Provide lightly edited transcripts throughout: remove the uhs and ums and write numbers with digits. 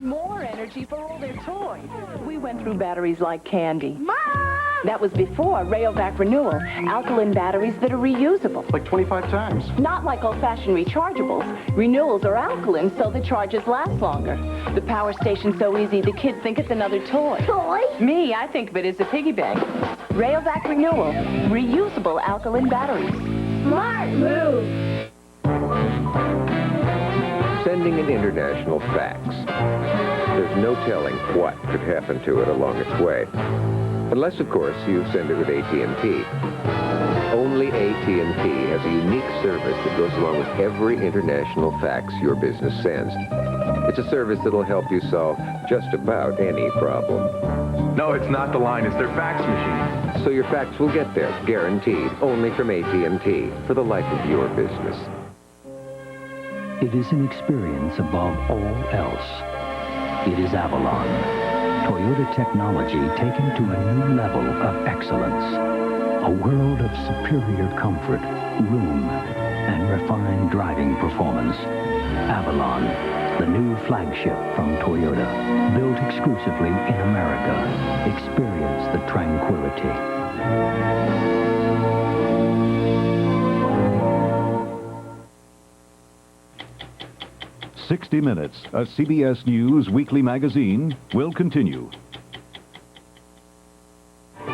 More energy for all their toys. We went through batteries like candy. Mom! That was before Rayovac Renewal, alkaline batteries that are reusable. Like 25 times. Not like old-fashioned rechargeables. Renewals are alkaline, so the charges last longer. The power station's so easy, the kids think it's another toy. Toy? Me, I think of it as a piggy bank. Rayovac Renewal, reusable alkaline batteries. Smart move! Sending an international fax. There's no telling what could happen to it along its way. Unless, of course, you send it with AT&T. Only AT&T has a unique service that goes along with every international fax your business sends. It's a service that'll help you solve just about any problem. No, it's not the line. It's their fax machine. So your fax will get there, guaranteed, only from AT&T, for the life of your business. It is an experience above all else. It is Avalon. Toyota technology taken to a new level of excellence. A world of superior comfort, room, and refined driving performance. Avalon, the new flagship from Toyota. Built exclusively in America. Experience the tranquility. 60 Minutes, a CBS News weekly magazine, will continue.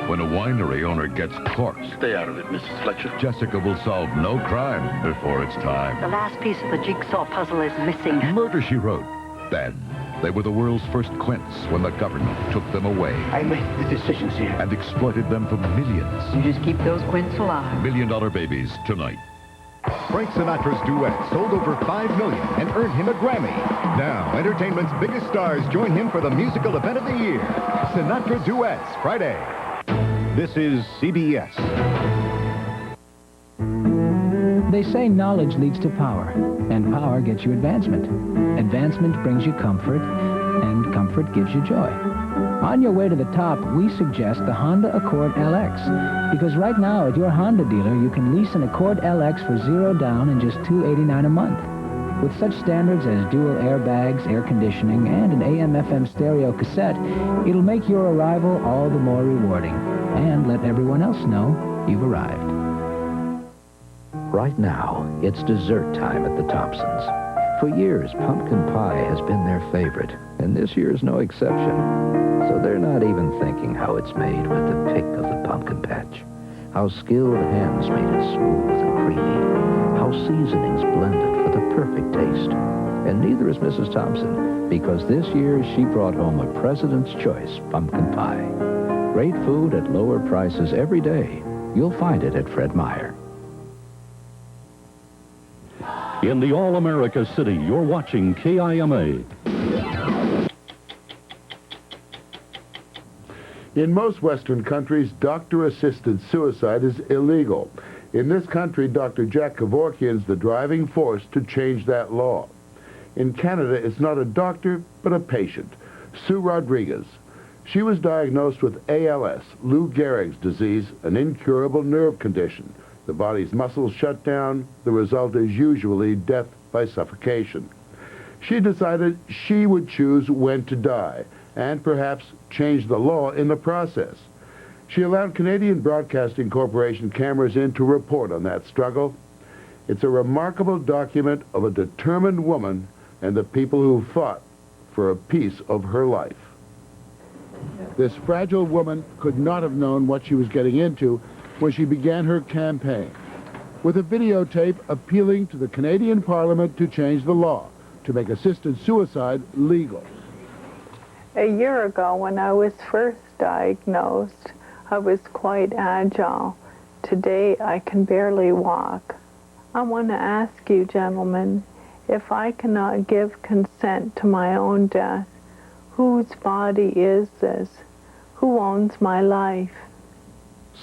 When a winery owner gets caught, Stay out of it, Mrs. Fletcher. Jessica will solve no crime before it's The time. last piece of the jigsaw puzzle is missing. Murder, She Wrote. Then, they were the world's first quints when the government took them away I made the decisions here. and exploited them for millions. You just keep those quints alive. $1 Million Babies tonight. Frank Sinatra's duet sold over 5 million and earned him a Grammy. Now, entertainment's biggest stars join him for the musical event of the year. Sinatra Duets, Friday. This is CBS. They say knowledge leads to power, and power gets you advancement. Advancement brings you comfort, and comfort gives you joy. On your way to the top, we suggest the Honda Accord LX. Because right now at your Honda dealer, you can lease an Accord LX for $0 down and just $289 a month. With such standards as dual airbags, air conditioning, and an AM/FM stereo cassette, it'll make your arrival all the more rewarding. And let everyone else know you've arrived. Right now, it's dessert time at the Thompsons. For years, pumpkin pie has been their favorite, and this year's no exception. So they're not even thinking how it's made with the pick of the pumpkin patch, how skilled hands made it smooth and creamy, how seasonings blended for the perfect taste. And neither is Mrs. Thompson, because this year she brought home a President's Choice pumpkin pie. Great food at lower prices every day. You'll find it at Fred Meyer. In the all-America city, you're watching KIMA. In most Western countries, doctor-assisted suicide is illegal. In this country, Dr. Jack Kevorkian's the driving force to change that law. In Canada, it's not a doctor, but a patient, Sue Rodriguez. She was diagnosed with ALS, Lou Gehrig's disease, an incurable nerve condition. The body's muscles shut down. The result is usually death by suffocation. She decided she would choose when to die, and perhaps change the law in the process. She allowed Canadian Broadcasting Corporation cameras in to report on that struggle. It's a remarkable document of a determined woman and the people who fought for a piece of her life. This fragile woman could not have known what she was getting into when she began her campaign, with a videotape appealing to the Canadian Parliament to change the law, to make assisted suicide legal. A year ago, when I was first diagnosed, I was quite agile. Today, I can barely walk. I want to ask you, gentlemen, if I cannot give consent to my own death, whose body is this? Who owns my life?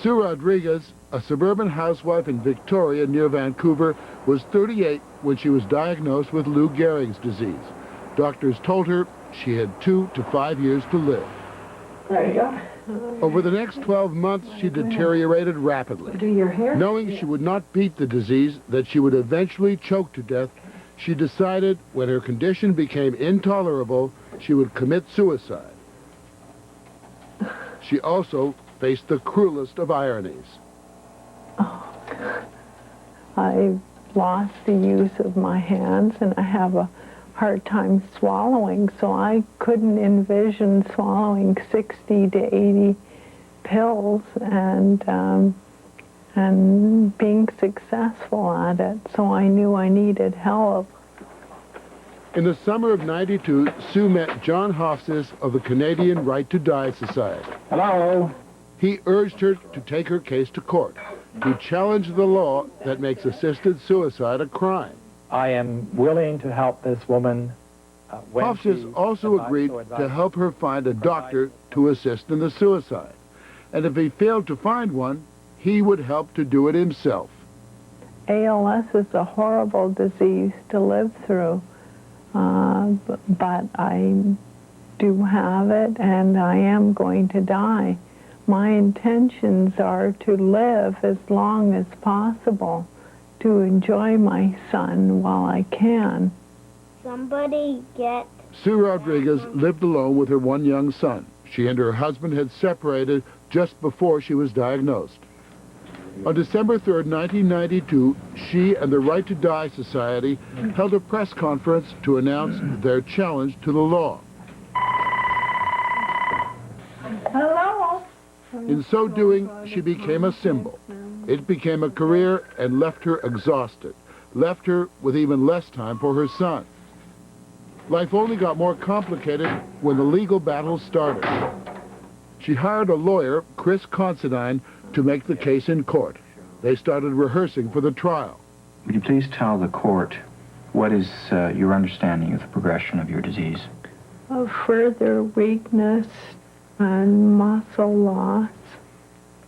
Sue Rodriguez, a suburban housewife in Victoria near Vancouver, was 38 when she was diagnosed with Lou Gehrig's disease. Doctors told her she had 2 to 5 years to live. There you go. Over the next 12 months, she deteriorated rapidly. Knowing she would not beat the disease, that she would eventually choke to death, she decided when her condition became intolerable, she would commit suicide. She also faced the cruelest of ironies. I lost the use of my hands, and I have a hard time swallowing, so I couldn't envision swallowing 60 to 80 pills and being successful at it, so I knew I needed help. In the summer of '92, Sue met John Hofsis of the Canadian Right to Die Society. Hello. He urged her to take her case to court. He challenged the law that makes assisted suicide a crime. I am willing to help this woman. Hofsis also agreed to help her find a doctor to assist in the suicide. And if he failed to find one, he would help to do it himself. ALS is a horrible disease to live through, but I do have it, and I am going to die. My intentions are to live as long as possible, to enjoy my son while I can. Somebody get... Sue Rodriguez lived alone with her one young son. She and her husband had separated just before she was diagnosed. On December 3rd, 1992, she and the Right to Die Society held a press conference to announce their challenge to the law. Hello? In so doing, she became a symbol. It became a career and left her exhausted, left her with even less time for her son. Life only got more complicated when the legal battle started. She hired a lawyer, Chris Considine, to make the case in court. They started rehearsing for the trial. Would you please tell the court what is your understanding of the progression of your disease? Of further weakness and muscle loss.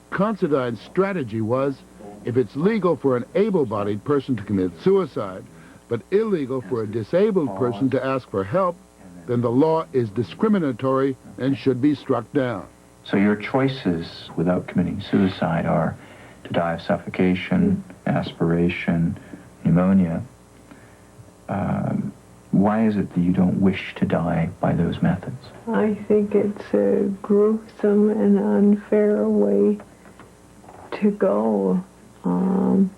Considine's strategy was, if it's legal for an able-bodied person to commit suicide, but illegal for a disabled person to ask for help, then the law is discriminatory and should be struck down. So your choices without committing suicide are to die of suffocation, aspiration, pneumonia. Why is it that you don't wish to die by those methods? I think it's a gruesome and unfair way to go. And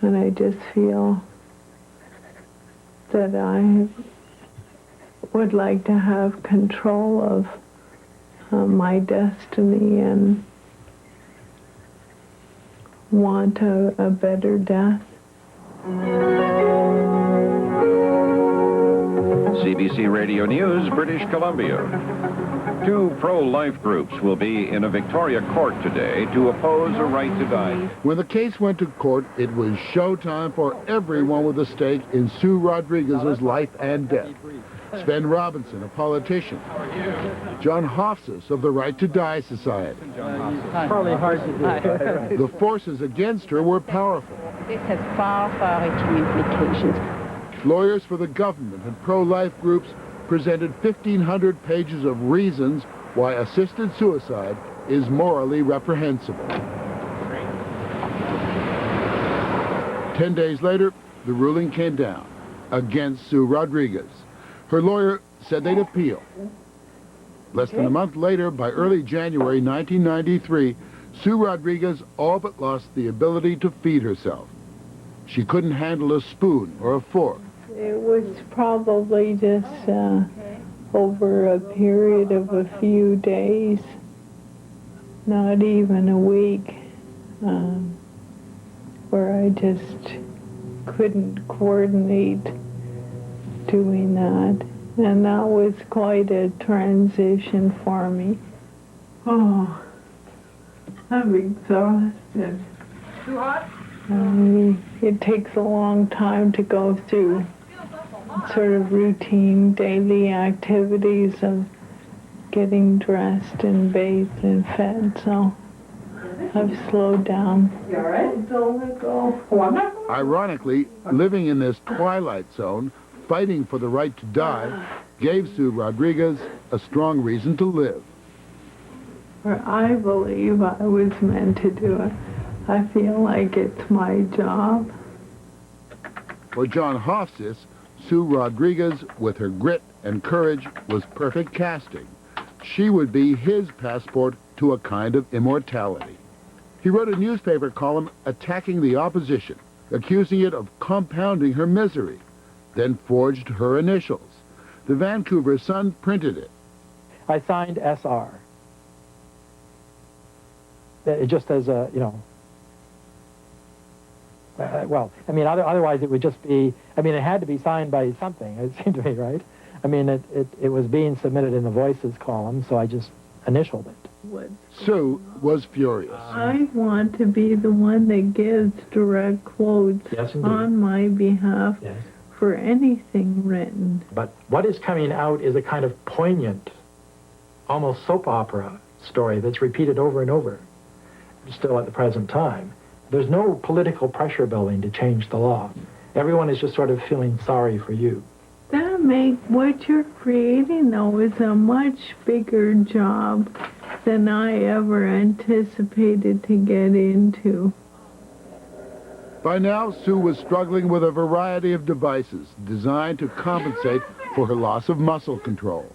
I just feel that I would like to have control of my destiny and want a better death. CBC Radio News, British Columbia. 2 pro-life groups will be in a Victoria court today to oppose a right to die. When the case went to court, it was showtime for everyone with a stake in Sue Rodriguez's life and death. Sven Robinson, a politician. John Hofsis of the Right to Die Society. Probably hard to do. The forces against her were powerful. This has far-reaching implications. Lawyers for the government and pro-life groups presented 1,500 pages of reasons why assisted suicide is morally reprehensible. 10 days later, the ruling came down against Sue Rodriguez. Her lawyer said they'd appeal. Less than a month later, by early January 1993, Sue Rodriguez all but lost the ability to feed herself. She couldn't handle a spoon or a fork. It was probably just over a period of a few days, not even a week, where I just couldn't coordinate doing that. And that was quite a transition for me. Oh, I'm exhausted. Too hot? It takes a long time to go through sort of routine daily activities of getting dressed and bathed and fed, so I've slowed down. You all right? Don't let go. Oh, I'm not going. Ironically, living in this twilight zone, fighting for the right to die, gave Sue Rodriguez a strong reason to live. I believe I was meant to do it. I feel like it's my job. For John Hofsis, Sue Rodriguez, with her grit and courage was perfect casting. She would be his passport to a kind of immortality. He wrote a newspaper column attacking the opposition, accusing it of compounding her misery, then forged her initials. The Vancouver Sun printed it. I signed SR. It just as a, you know, well, I mean, otherwise it would just be, I mean, it had to be signed by something, it seemed to me, right? I mean, it was being submitted in the Voices column, so I just initialed it. Sue was furious. I want to be the one that gives direct quotes on my behalf for anything written. But what is coming out is a kind of poignant, almost soap opera story that's repeated over and over, still at the present time. There's no political pressure building to change the law. Everyone is just sort of feeling sorry for you. That makes what you're creating, though, is a much bigger job than I ever anticipated to get into. By now, Sue was struggling with a variety of devices designed to compensate for her loss of muscle control.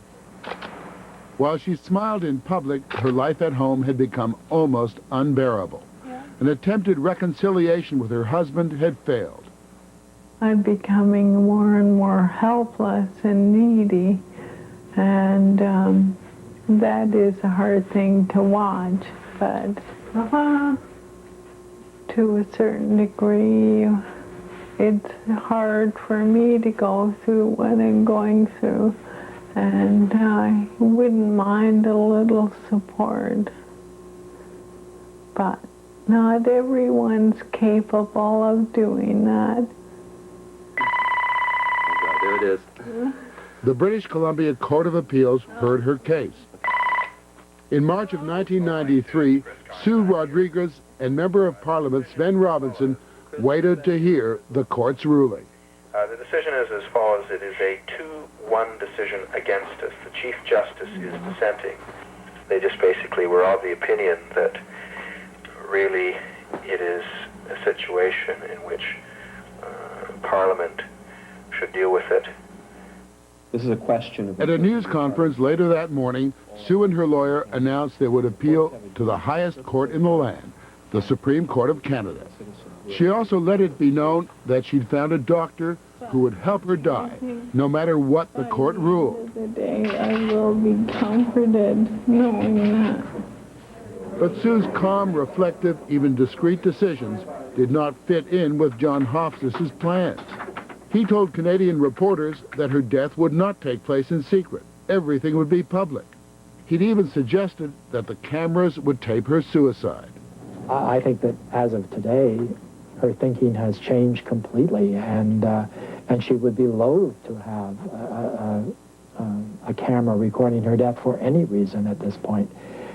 While she smiled in public, her life at home had become almost unbearable. An attempted reconciliation with her husband had failed. I'm becoming more and more helpless and needy, and that is a hard thing to watch, but to a certain degree, it's hard for me to go through what I'm going through, and I wouldn't mind a little support, but not everyone's capable of doing that. There it is. The British Columbia Court of Appeals heard her case. In March of 1993, Sue Rodriguez and Member of Parliament Sven Robinson waited to hear the court's ruling. The decision is as follows. It is a 2-1 decision against us. The Chief Justice is dissenting. They just basically were of the opinion that really it is a situation in which Parliament should deal with it. This is a question of... At a news conference later that morning, Sue and her lawyer announced they would appeal to the highest court in the land, the Supreme Court of Canada. She also let it be known that she'd found a doctor who would help her die, no matter what the court ruled. The day I will be comforted knowing that. But Sue's calm, reflective, even discreet decisions did not fit in with John Hofstadter's plans. He told Canadian reporters that her death would not take place in secret. Everything would be public. He'd even suggested that the cameras would tape her suicide. I think that as of today, her thinking has changed completely, and she would be loath to have a camera recording her death for any reason at this point.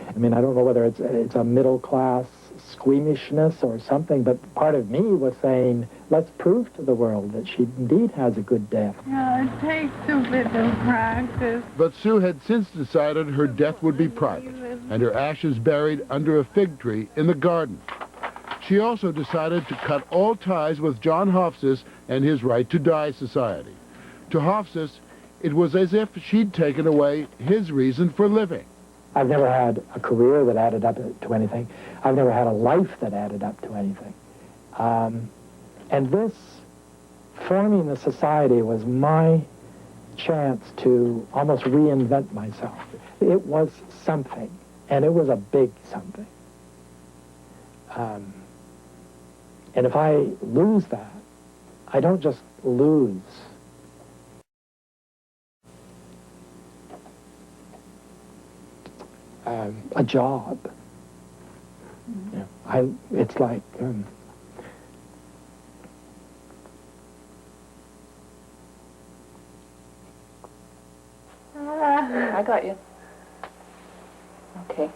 I mean, I don't know whether it's a middle-class squeamishness or something, but part of me was saying, let's prove to the world that she indeed has a good death. Yeah, it takes a bit of practice. But Sue had since decided her death would be private, and her ashes buried under a fig tree in the garden. She also decided to cut all ties with John Hofstadter and his Right to Die Society. To Hofstadter, it was as if she'd taken away his reason for living. I've never had a career that added up to anything. I've never had a life that added up to anything. And this, forming the society, was my chance to almost reinvent myself. It was something, and it was a big something. And if I lose that, I don't just lose a job. Yeah, it's like I got you. Okay.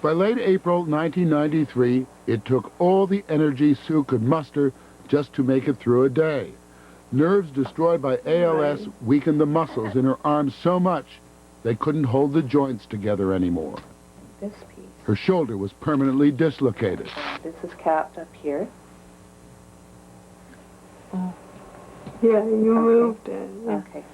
By late April 1993, it took all the energy Sue could muster just to make it through a day. Nerves destroyed by ALS weakened the muscles in her arms so much they couldn't hold the joints together anymore. This piece. Her shoulder was permanently dislocated. This is capped up here. Yeah, you moved it. Okay.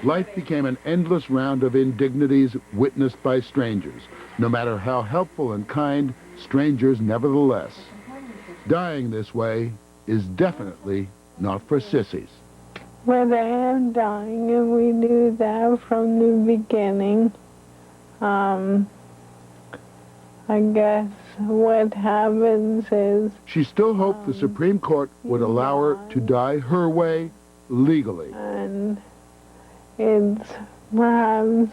life became an endless round of indignities witnessed by strangers. No matter how helpful and kind, strangers nevertheless. Dying this way is definitely not for sissies. But I am dying, and we knew that from the beginning. I guess what happens is... She still hoped the Supreme Court would allow her to die her way, legally. And it's perhaps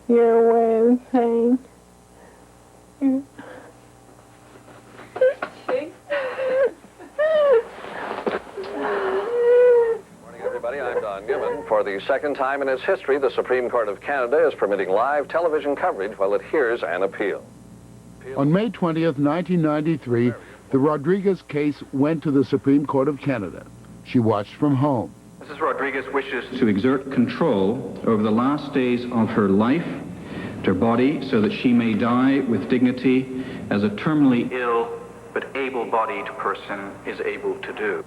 your way of saying... I'm Newman. For the second time in its history, the Supreme Court of Canada is permitting live television coverage while it hears an appeal. On May 20th, 1993, the Rodriguez case went to the Supreme Court of Canada. She watched from home. Mrs. Rodriguez wishes to exert control over the last days of her life, her body, so that she may die with dignity as a terminally ill but able-bodied person is able to do.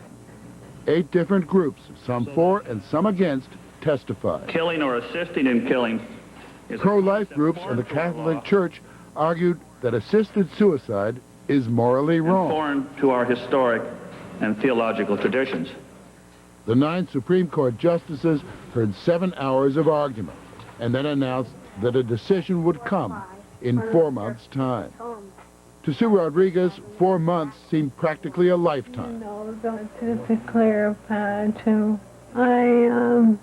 8 different groups, some for and some against, testified. Killing or assisting in killing. Pro-life groups and the Catholic Church argued that assisted suicide is morally wrong. Foreign to our historic and theological traditions. The 9 Supreme Court justices heard 7 hours of argument and then announced that a decision would come in 4 months' time. To Sue Rodriguez, 4 months seemed practically a lifetime. No, just to clarify, too. I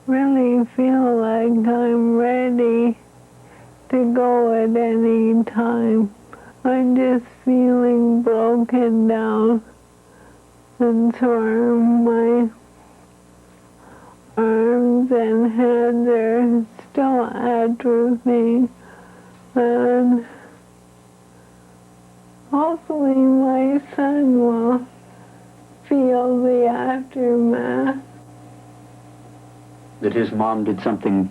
really feel like I'm ready to go at any time. I'm just feeling broken down and sore. My arms and hands are still atrophying, and hopefully my son will feel the aftermath. That his mom did something.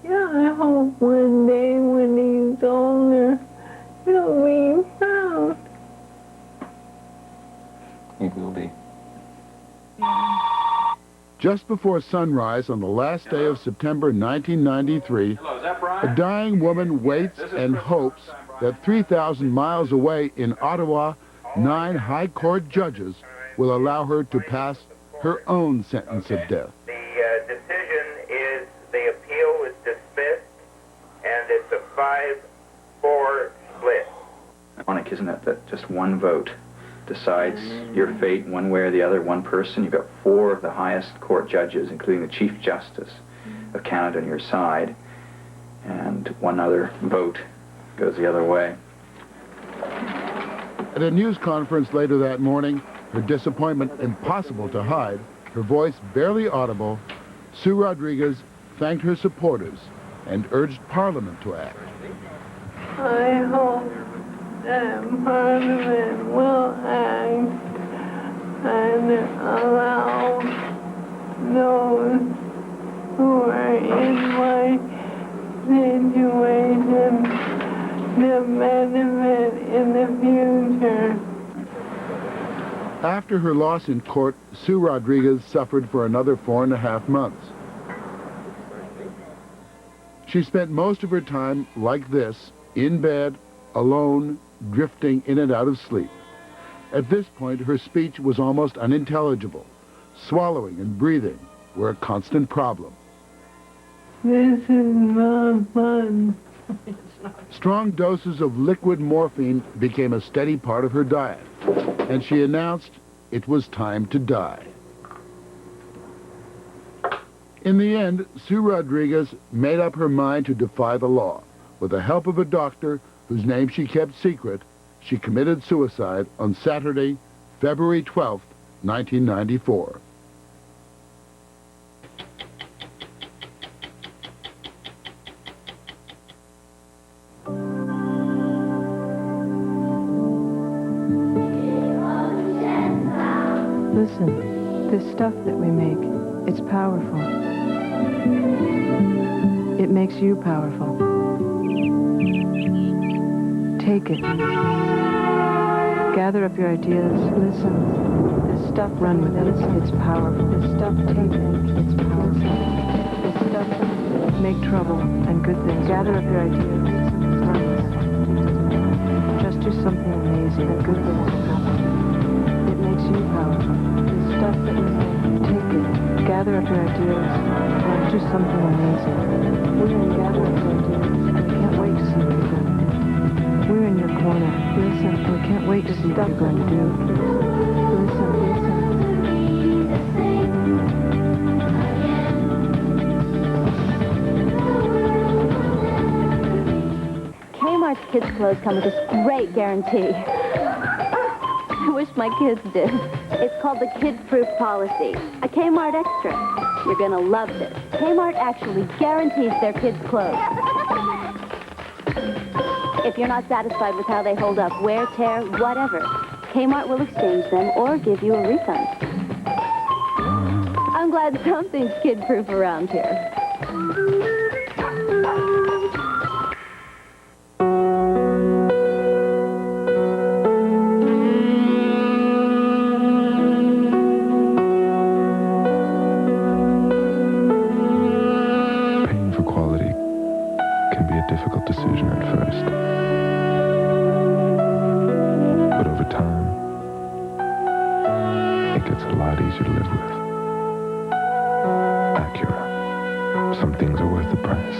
Yeah, I hope one day when he's older, he'll be proud. He will be. Just before sunrise on the last day of September 1993, a dying woman waits and hopes that 3,000 miles away in Ottawa, 9 high court judges will allow her to pass her own sentence of death. The decision is the appeal is dismissed, and it's a 5-4 split. Ironic, isn't it, that just one vote decides your fate one way or the other, one person. You've got 4 of the highest court judges, including the Chief Justice of Canada on your side, and one other vote goes the other way. At a news conference later that morning, her disappointment impossible to hide, her voice barely audible, Sue Rodriguez thanked her supporters and urged Parliament to act. I hope that Parliament will act and allow those who are in my situation to benefit in the future. After her loss in court, Sue Rodriguez suffered for another 4.5 months. She spent most of her time like this, in bed, alone, drifting in and out of sleep. At this point, her speech was almost unintelligible. Swallowing and breathing were a constant problem. This is not fun. Strong doses of liquid morphine became a steady part of her diet, and she announced it was time to die. In the end, Sue Rodriguez made up her mind to defy the law. With the help of a doctor whose name she kept secret, she committed suicide on Saturday, February 12th, 1994. Listen, this stuff that we make, it's powerful. It makes you powerful. Take it. Gather up your ideas. Listen. This stuff, run with it. It's powerful. This stuff, take it. It's powerful. This stuff, make trouble and good things. Gather up your ideas. Run with it. Just do something amazing and good things will happen. It makes you powerful. This stuff that you make, take it. Gather up your ideas. Run, do something amazing. We're in gather up your ideas. And we can't wait to see what you're going to do. We're in your corner. Listen, we can't wait to see what you're going to do. Listen, listen. Kmart's kids' clothes come with this great guarantee. I wish my kids did. It's called the Kid-Proof Policy, a Kmart extra. You're gonna love this. Kmart actually guarantees their kids' clothes. If you're not satisfied with how they hold up, wear, tear, whatever, Kmart will exchange them or give you a refund. I'm glad something's kid-proof around here. Paying for quality can be a difficult decision at first. But over time, it gets a lot easier to live with. Acura. Some things are worth the price.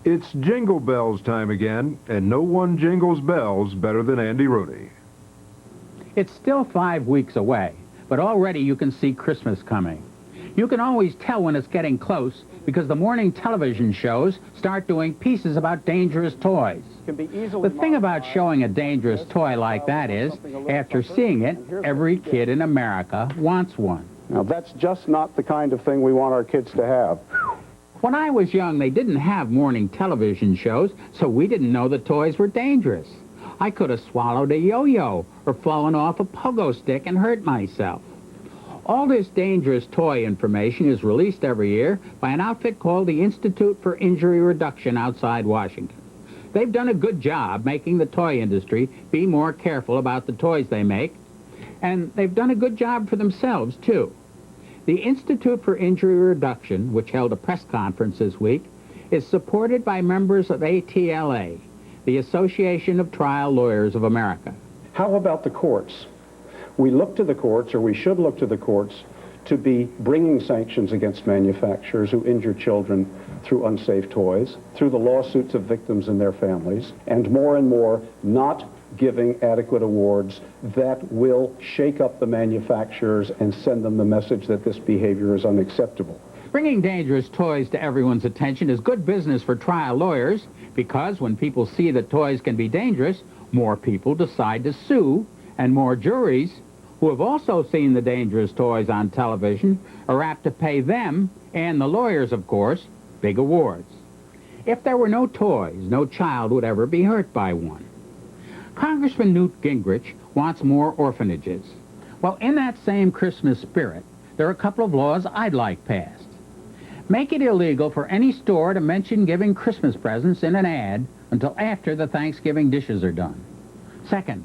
It's Jingle Bells time again, and no one jingles bells better than Andy Rooney. It's still 5 weeks away, but already you can see Christmas coming. You can always tell when it's getting close because the morning television shows start doing pieces about dangerous toys. The thing about showing a dangerous toy like that is, after seeing it, every kid in America wants one. Now, that's just not the kind of thing we want our kids to have. When I was young, they didn't have morning television shows, so we didn't know the toys were dangerous. I could have swallowed a yo-yo or fallen off a pogo stick and hurt myself. All this dangerous toy information is released every year by an outfit called the Institute for Injury Reduction outside Washington. They've done a good job making the toy industry be more careful about the toys they make, and they've done a good job for themselves, too. The Institute for Injury Reduction, which held a press conference this week, is supported by members of ATLA, the Association of Trial Lawyers of America. How about the courts? We look to the courts, or we should look to the courts, to be bringing sanctions against manufacturers who injure children through unsafe toys, through the lawsuits of victims and their families, and more not giving adequate awards that will shake up the manufacturers and send them the message that this behavior is unacceptable. Bringing dangerous toys to everyone's attention is good business for trial lawyers because when people see that toys can be dangerous, more people decide to sue, and more juries, who have also seen the dangerous toys on television, are apt to pay them, and the lawyers, of course, big awards. If there were no toys, no child would ever be hurt by one. Congressman Newt Gingrich wants more orphanages. Well, in that same Christmas spirit, there are a couple of laws I'd like passed. Make it illegal for any store to mention giving Christmas presents in an ad until after the Thanksgiving dishes are done. Second,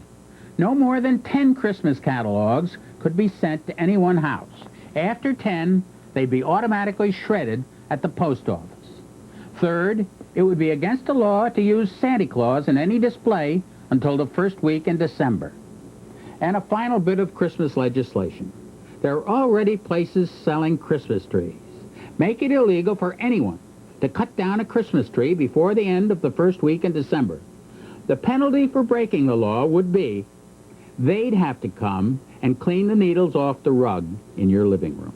no more than 10 Christmas catalogs could be sent to any one house. After 10, they'd be automatically shredded at the post office. Third, it would be against the law to use Santa Claus in any display until the first week in December. And a final bit of Christmas legislation. There are already places selling Christmas trees. Make it illegal for anyone to cut down a Christmas tree before the end of the first week in December. The penalty for breaking the law would be they'd have to come and clean the needles off the rug in your living room.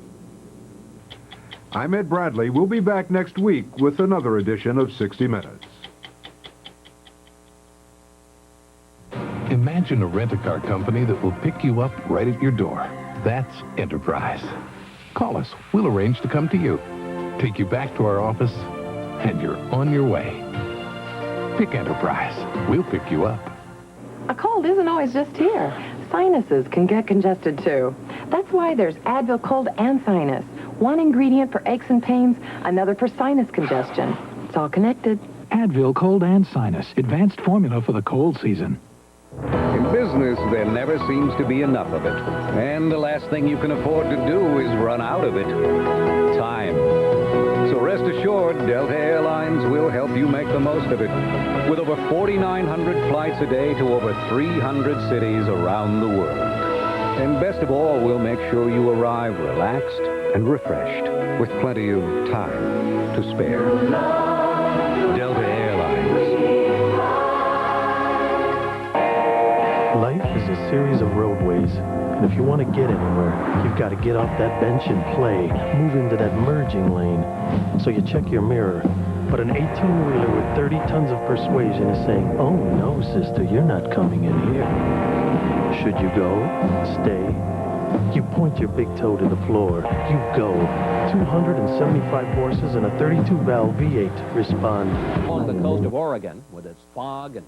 I'm Ed Bradley. We'll be back next week with another edition of 60 Minutes. Imagine a rent-a-car company that will pick you up right at your door. That's Enterprise. Call us. We'll arrange to come to you, take you back to our office, and you're on your way. Pick Enterprise. We'll pick you up. A cold isn't always just here. Sinuses can get congested, too. That's why there's Advil Cold and Sinus. One ingredient for aches and pains, another for sinus congestion. It's all connected. Advil Cold and Sinus, advanced formula for the cold season. business, there never seems to be enough of it. And the last thing you can afford to do is run out of it. Time. So rest assured, Delta Airlines will help you make the most of it. With over 4,900 flights a day to over 300 cities around the world. And best of all, we'll make sure you arrive relaxed and refreshed with plenty of time to spare. Delta Airlines. Life is a series of roadways, and if you want to get anywhere, you've got to get off that bench and play, move into that merging lane. So you check your mirror, but an 18-wheeler with 30 tons of persuasion is saying, "Oh no, sister, you're not coming in here." Should you go? Stay? You point your big toe to the floor. You go. 275 horses and a 32-valve V8 respond. On the coast of Oregon, with its fog and